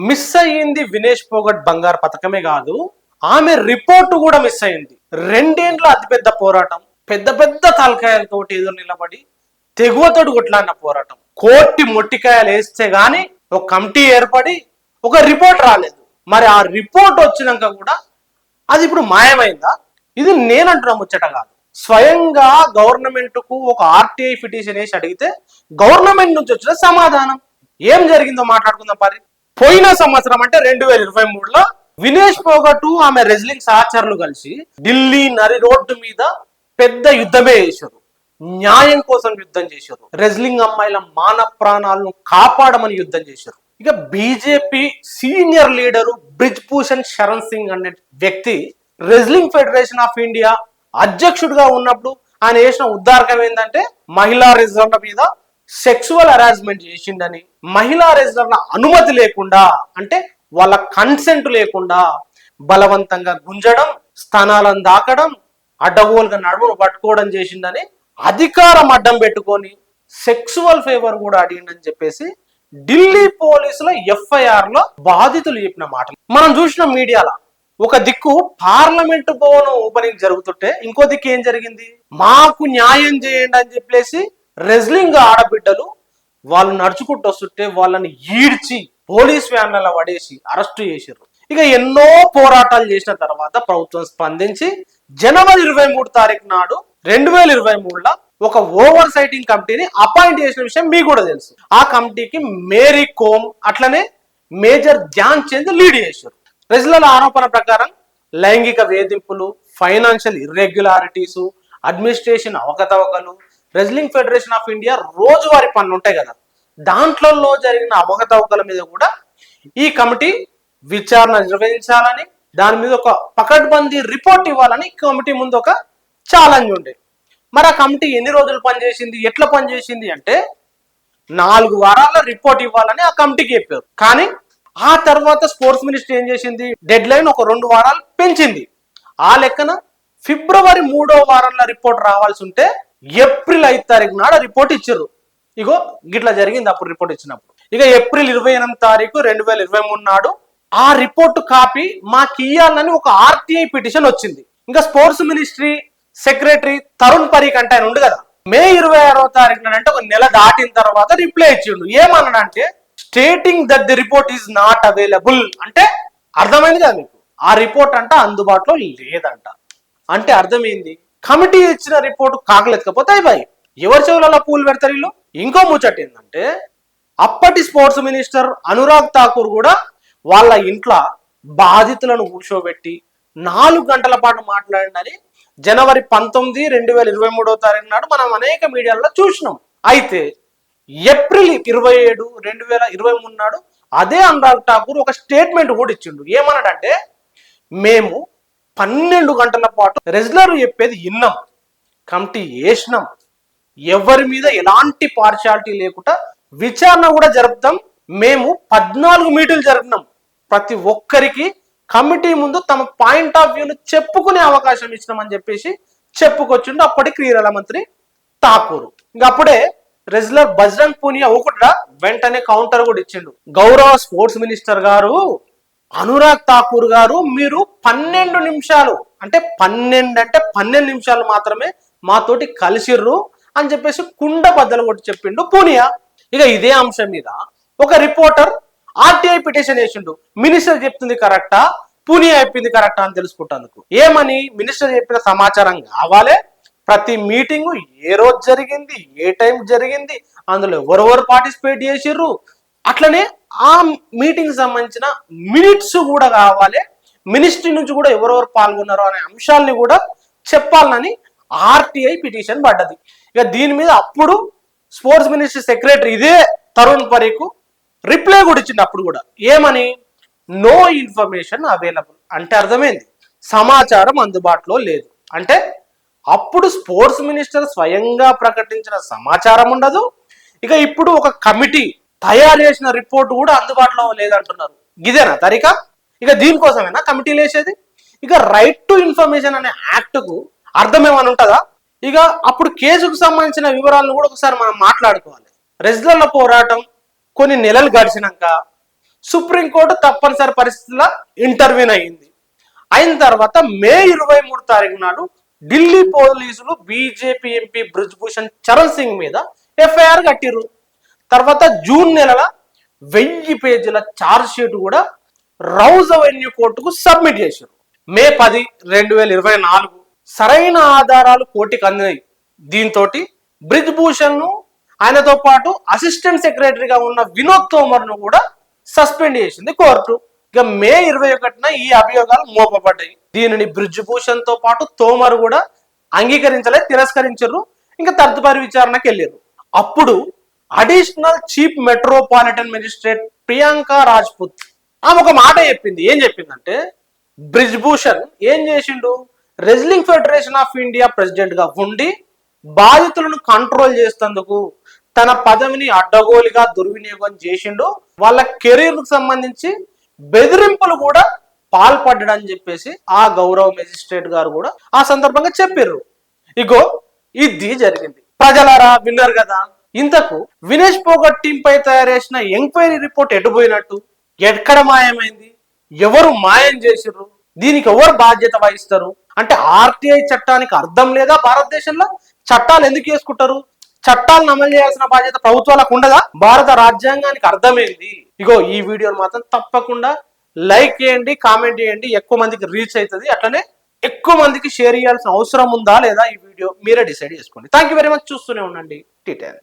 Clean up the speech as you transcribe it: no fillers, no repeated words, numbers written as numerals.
Miss అయ్యింది వినేష్ పోగట్ బంగారు పథకమే కాదు, ఆమె రిపోర్టు కూడా మిస్ అయింది. రెండేండ్ల అతిపెద్ద పోరాటం, పెద్ద పెద్ద తలకాయలతోటి ఎదురు నిలబడి తెగువతోటి కొట్లాడిన పోరాటం. కోటి మొట్టికాయలు వేస్తే గాని ఒక కమిటీ ఏర్పడి ఒక రిపోర్ట్ రాలేదు. మరి ఆ రిపోర్ట్ వచ్చినాక కూడా అది ఇప్పుడు మాయమైందా? ఇది నేనంటున్నా ముచ్చట కాదు. స్వయంగా గవర్నమెంట్ కు ఒక ఆర్టీఐ పిటిషన్ వేసి అడిగితే గవర్నమెంట్ నుంచి వచ్చిన సమాధానం ఏం జరిగిందో మాట్లాడుకుందాం. పోయిన సంవత్సరం అంటే 2023లో వినేష్ పోగట్ ఆమె రెజ్లింగ్ సహచరులు కలిసి ఢిల్లీ నరి రోడ్డు మీద పెద్ద యుద్ధమే చేశారు. న్యాయం కోసం యుద్ధం చేశారు. రెజ్లింగ్ అమ్మాయిల మాన ప్రాణాలను కాపాడమని యుద్ధం చేశారు. ఇక BJP senior leader Brij Bhushan Sharan Singh అనే వ్యక్తి రెజ్లింగ్ ఫెడరేషన్ ఆఫ్ ఇండియా అధ్యక్షుడిగా ఉన్నప్పుడు ఆయన చేసిన ఉద్దారకం ఏంటంటే మహిళా రెజ్లర్ల మీద సెక్సువల్ హరాస్మెంట్ చేసిండని, మహిళా రెజ్లర్ల అనుమతి లేకుండా అంటే వాళ్ళ కన్సెంట్ లేకుండా బలవంతంగా గుంజడం, స్థానాలను దాకడం, అడ్డగోలుగా నడుమును పట్టుకోవడం చేసిండని అధికారం అడ్డం పెట్టుకొని సెక్సువల్ ఫేవర్ కూడా అడిగిండని చెప్పేసి ఢిల్లీ పోలీసుల ఎఫ్ఐఆర్ లో బాధితులు చెప్పిన మాట మనం చూసిన మీడియాలో. ఒక దిక్కు పార్లమెంట్ భవనం ఓపెనింగ్ జరుగుతుంటే ఇంకో దిక్కు ఏం జరిగింది, మాకు న్యాయం చేయండి అని చెప్పేసి రెజ్లింగ్ ఆడబిడ్డలు వాళ్ళు నడుచుకుంటూ వస్తుంటే వాళ్ళని ఈడ్చి పోలీస్ వ్యాన్లలో పడేసి అరెస్టు చేశారు. ఇక ఎన్నో పోరాటాలు చేసిన తర్వాత ప్రభుత్వం స్పందించి జనవరి 23 తారీఖు నాడు 2023లో ఒక ఓవర్ సైటింగ్ కమిటీని అపాయింట్ చేసిన విషయం మీకు కూడా తెలుసు. ఆ కమిటీకి మేరీ కోమ్ అట్లనే మేజర్ ధ్యాన్ చంద్ లీడ్ చేశారు. రెజ్లర్ల ఆరోపణ ప్రకారం లైంగిక వేధింపులు, ఫైనాన్షియల్ ఇర్రెగ్యులారిటీస్, అడ్మినిస్ట్రేషన్ అవకతవకలు, రెజ్లింగ్ ఫెడరేషన్ ఆఫ్ ఇండియా రోజువారీ పనులు ఉంటాయి కదా, దాంట్లో జరిగిన అవకతవకల మీద కూడా ఈ కమిటీ విచారణ నిర్వహించాలని, దాని మీద ఒక పకడ్బందీ రిపోర్ట్ ఇవ్వాలని కమిటీ ముందు ఒక ఛాలెంజ్ ఉండే. మరి ఆ కమిటీ ఎన్ని రోజులు పనిచేసింది, ఎట్లా పనిచేసింది అంటే 4 వారాల రిపోర్ట్ ఇవ్వాలని ఆ కమిటీకి చెప్పారు. కానీ ఆ తర్వాత స్పోర్ట్స్ మినిస్టర్ ఏం చేసింది, డెడ్ లైన్ ఒక 2 వారాలు పెంచింది. ఆ లెక్కన ఫిబ్రవరి 3వ వారంలో రిపోర్ట్ రావాల్సి ఉంటే ఏప్రిల్ 5 తారీఖు నాడు రిపోర్ట్ ఇచ్చారు. ఇగో గిట్లా జరిగింది అప్పుడు రిపోర్ట్ ఇచ్చినప్పుడు. ఇక ఏప్రిల్ 28 తారీఖు 2023 నాడు ఆ రిపోర్ట్ కాపీ మాకు ఇయ్యాలని ఒక ఆర్టీఐ పిటిషన్ వచ్చింది. ఇంకా sports ministry secretary Tarun Parikh అంటే ఆయన ఉండు కదా, మే 26వ తారీఖు అంటే ఒక నెల దాటిన తర్వాత రిప్లై ఇచ్చిండు. ఏమన్నాడంటే stating that the report is not available. అంటే అర్థమైంది కదా మీకు, ఆ రిపోర్ట్ అంట అందుబాటులో లేదంట. అంటే అర్థమైంది, కమిటీ ఇచ్చిన రిపోర్ట్ కాకలేకపోతే అయిపోయి ఎవరి చెవులలో పూలు పెడతారు వీళ్ళు. ఇంకో ముచ్చట ఏంటంటే అప్పటి స్పోర్ట్స్ మినిస్టర్ అనురాగ్ ఠాకూర్ కూడా వాళ్ళ ఇంట్లో బాధితులను కూర్చోబెట్టి 4 గంటల పాటు మాట్లాడిందని జనవరి 19, 2023వ తారీఖు నాడు మనం అనేక మీడియాలో చూసినాం. అయితే ఏప్రిల్ 27, 2023 నాడు అదే అనురాగ్ ఠాకూర్ ఒక స్టేట్మెంట్ కూడా ఇచ్చిండు. ఏమన్నాడంటే మేము 12 గంటల పాటు రెజ్లర్ చెప్పేది విన్నాం, కమిటీ వేసినాం, ఎవరి మీద ఎలాంటి పార్షాలిటీ లేకుండా విచారణ కూడా జరుపుతాం. మేము 14 మీటింగ్లు జరిపినాం. ప్రతి ఒక్కరికి కమిటీ ముందు తమ పాయింట్ ఆఫ్ వ్యూను చెప్పుకునే అవకాశం ఇచ్చినామని చెప్పేసి చెప్పుకొచ్చిండు అప్పటి క్రీడల మంత్రి ఠాకూర్. ఇంకా అప్పుడే రెజ్లర్ బజరంగ్ పూనియా ఒకట వెంటనే కౌంటర్ కూడా ఇచ్చిండు. గౌరవ స్పోర్ట్స్ మినిస్టర్ గారు, అనురాగ్ ఠాకూర్ గారు, మీరు 12 నిమిషాలు అంటే 12 నిమిషాలు మాత్రమే మాతోటి కలిసిర్రు అని చెప్పేసి కుండ బద్దలు కొట్టి చెప్పిండు పూనియా. ఇక ఇదే అంశం మీద ఒక రిపోర్టర్ ఆర్టీఐ పిటిషన్ వేసిండు. మినిస్టర్ చెప్తుంది కరెక్టా, పూనియా చెప్పింది కరెక్టా అని తెలుసుకుంటానికి. ఏమని, మినిస్టర్ చెప్పిన సమాచారం కావాలి, ప్రతి మీటింగు ఏ రోజు జరిగింది, ఏ టైం జరిగింది, అందులో ఎవరెవరు పార్టిసిపేట్ చేసిర్రు, అట్లనే ఆ మీటింగ్ సంబంధించిన మినిట్స్ కూడా కావాలి, మినిస్ట్రీ నుంచి కూడా ఎవరెవరు పాల్గొన్నారు అనే అంశాలని కూడా చెప్పాలని ఆర్టీఐ పిటిషన్ పడ్డది. ఇక దీని మీద అప్పుడు స్పోర్ట్స్ మినిస్ట్రీ సెక్రటరీ ఇదే తరుణ్ పరీక్ రిప్లై కూడా ఇచ్చింది. అప్పుడు కూడా ఏమని, నో ఇన్ఫర్మేషన్ అవైలబుల్. అంటే అర్థమైంది, సమాచారం అందుబాటులో లేదు. అంటే అప్పుడు స్పోర్ట్స్ మినిస్టర్ స్వయంగా ప్రకటించిన సమాచారం ఉండదు. ఇక ఇప్పుడు ఒక కమిటీ తయారు చేసిన రిపోర్ట్ కూడా అందుబాటులో లేదంటున్నారు. ఇదేనా తరిక? ఇక దీనికోసమేనా కమిటీలు వేసేది? ఇక రైట్ టు ఇన్ఫర్మేషన్ అనే యాక్ట్కు అర్థం ఏమని ఉంటుందా? ఇక అప్పుడు కేసుకు సంబంధించిన వివరాలను కూడా ఒకసారి మనం మాట్లాడుకోవాలి. రెజ్లర్ల పోరాటం కొన్ని నెలలు గడిచినాక సుప్రీంకోర్టు తప్పనిసరి పరిస్థితుల్లో ఇంటర్వ్యూన్ అయింది. అయిన తర్వాత మే 23 తారీఖు నాడు ఢిల్లీ పోలీసులు బీజేపీ ఎంపీ బ్రిజ్భూషణ్ చరణ్ సింగ్ మీద ఎఫ్ఐఆర్ కట్టిర్రు. తర్వాత జూన్ నెలల 1000 పేజీల ఛార్జ్ షీట్ కూడా రౌజ్ అవెన్యూ కోర్టుకు సబ్మిట్ చేశారు. మే 10, 2024 సరైన ఆధారాలు కోర్టుకు అందినాయి. దీంతో బ్రిజ్భూషణ్ ను ఆయనతో పాటు అసిస్టెంట్ సెక్రటరీగా ఉన్న వినోద్ తోమర్ ను కూడా సస్పెండ్ చేసింది కోర్టు. ఇక మే 21న ఈ అభియోగాలు మోపబడ్డాయి. దీనిని బ్రిజ్భూషణ్ తో పాటు తోమర్ కూడా తిరస్కరించారు. ఇంకా తదుపరి విచారణకు వెళ్ళారు. అప్పుడు additional chief metropolitan magistrate Priyanka Rajput ఆమె ఒక మాట చెప్పింది. ఏం చెప్పిందంటే, బ్రిజ్భూషణ్ ఏం చేసిండు, wrestling federation of India president గా ఉండి బాధితులను కంట్రోల్ చేసేందుకు తన పదవిని అడ్డగోలుగా దుర్వినియోగం చేసిండు. వాళ్ళ కెరీర్ కు సంబంధించి బెదిరింపులు కూడా పాల్పడ్డాడని చెప్పేసి ఆ గౌరవ మెజిస్ట్రేట్ గారు కూడా ఆ సందర్భంగా చెప్పారు. ఇగో ఇది జరిగింది. ప్రజలారా విన్నారు కదా. ఇంతకు వినేష్ పోగట్ టీం పై తయారు చేసిన ఎంక్వైరీ రిపోర్ట్ ఎటుపోయినట్టు, ఎక్కడ మాయమైంది, ఎవరు మాయం చేసిర్రు, దీనికి ఎవరు బాధ్యత వహిస్తారు? అంటే ఆర్టీఐ చట్టానికి అర్థం లేదా? భారతదేశంలో చట్టాలు ఎందుకు చేసుకుంటారు? చట్టాలను అమలు చేయాల్సిన బాధ్యత ప్రభుత్వాలకు ఉండదా? భారత రాజ్యాంగానికి అర్థమైంది. ఇగో ఈ వీడియోని మాత్రం తప్పకుండా లైక్ చేయండి, కామెంట్ చేయండి. ఎక్కువ మందికి రీచ్ అవుతుంది. అట్లనే ఎక్కువ మందికి షేర్ చేయాల్సిన అవసరం ఉందా లేదా ఈ వీడియో మీరే డిసైడ్ చేసుకోండి. Thank you very much. చూస్తూనే ఉండండి T10.